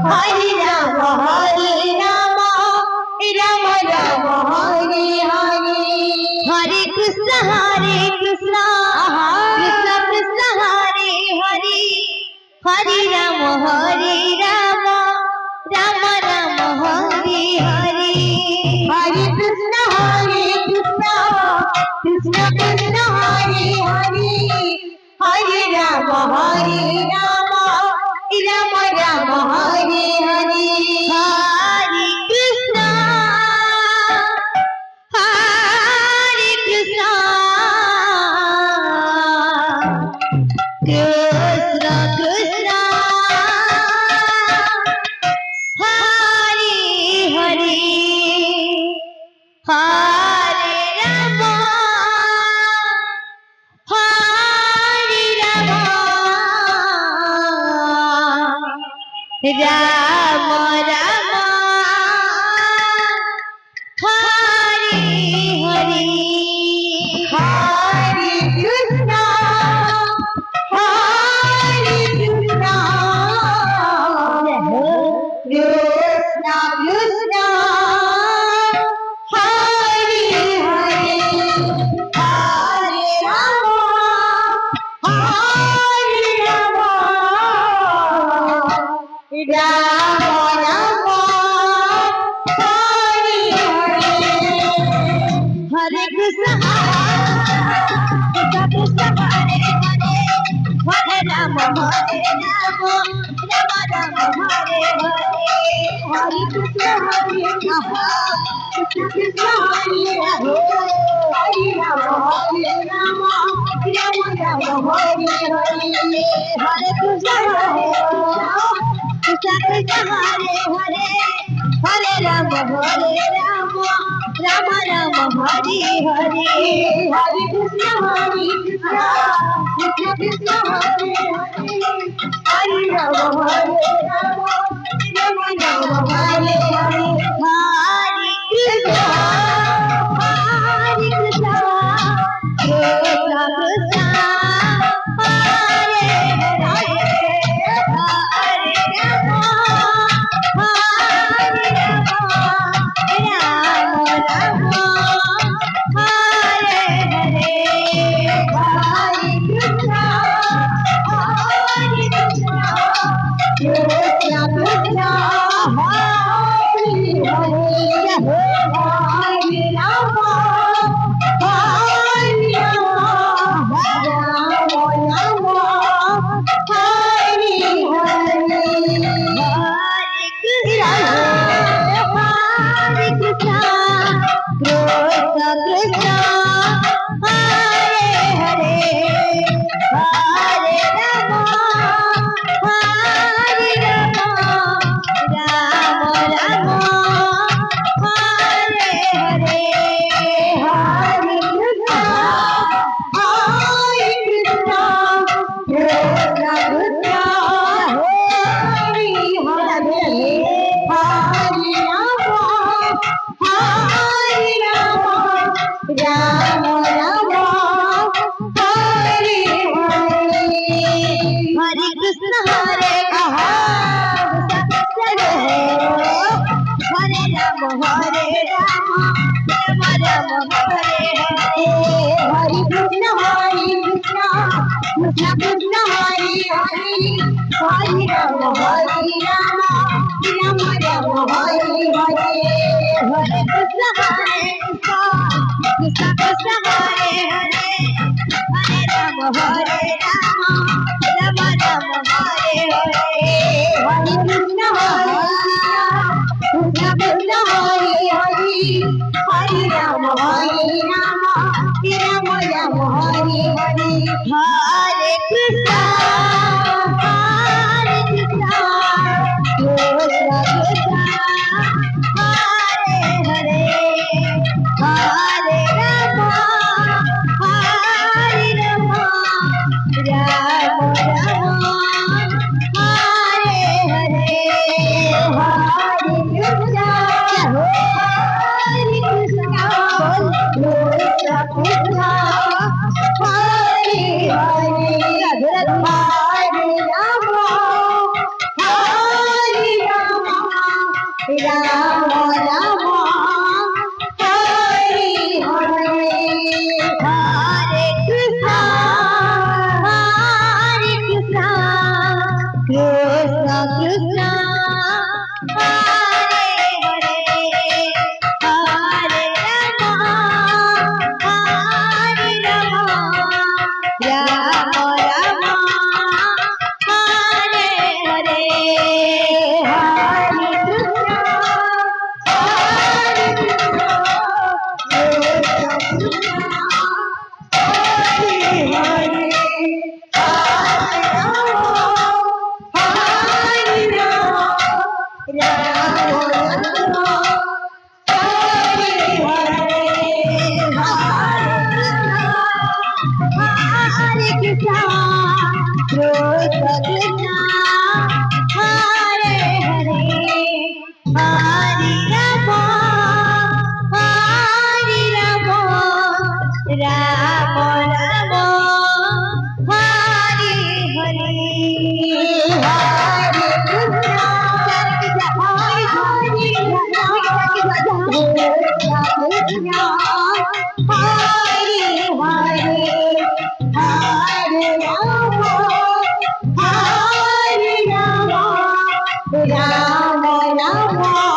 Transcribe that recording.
Hare Ram Ram Ram Hare Hare. Hare Krishna Krishna Krishna Hare Hare. Hare Ram Ram Ram Hare Hare. Hare Krishna Krishna Krishna Krishna Hare Hare. Hare Ram Ram Ram Hare Hare. Hare Krishna Krishna Krishna Hare Hare. Hare Ram Ram Ram Hare Hare. Hare Krishna Krishna Krishna Hare Hare. Hare Ram Ram Ram Hare Hare. Hare Krishna Krishna Hare Hare. Hare Ram Ram Ram Hare Hare. Hare Krishna Krishna Hare Hare. Hare Ram Ram Ram Hare Hare. Hare Krishna Krishna Krishna Hare Hare. Hare Ram Ram Ram Hare Hare. Hare Krishna Krishna Krishna Hare Hare. Hare Ram Ram Hare Hare. Hare Krishna Krishna Krishna Hare Hare. Hare Ram Ram Hare Hare. Hare Krishna Krishna Krishna Hare Hare. Hare Ram Ram Hare Hare. Hare Krishna Krishna Krishna Hare Hare. Hare Ram Ram Hare Hare. Hare Krishna Krishna Krishna Hare Hare. Hare Ram Ram Hare Hare. Hare Krishna Hare Hare Ram Ram Ram Hare Hare. Hare Krishna Krishna Krishna Hare Hare. Hare Ram Ram Ram Hare Hare. Hare Krishna Krishna Krishna Hare Hare. Hare Ram Ram Ram Hare Hare. Hare Krishna Krishna Krishna Hare Hare. Hare Ram Ram Ram Hare Hare. Hare Krishna Krishna Krishna Hare Hare. Hare Ram Ram Ram Hare Ram Ram Hare Hare Hare Krishna Krishna Krishna Hare Hare Hare Ram Ram Ram Hare Hare Hare Krishna Ram Ram Hare Hare Hare Krishna Hare Hare Krishna Hare Hare Hare Ram Hare Ram Ram Ram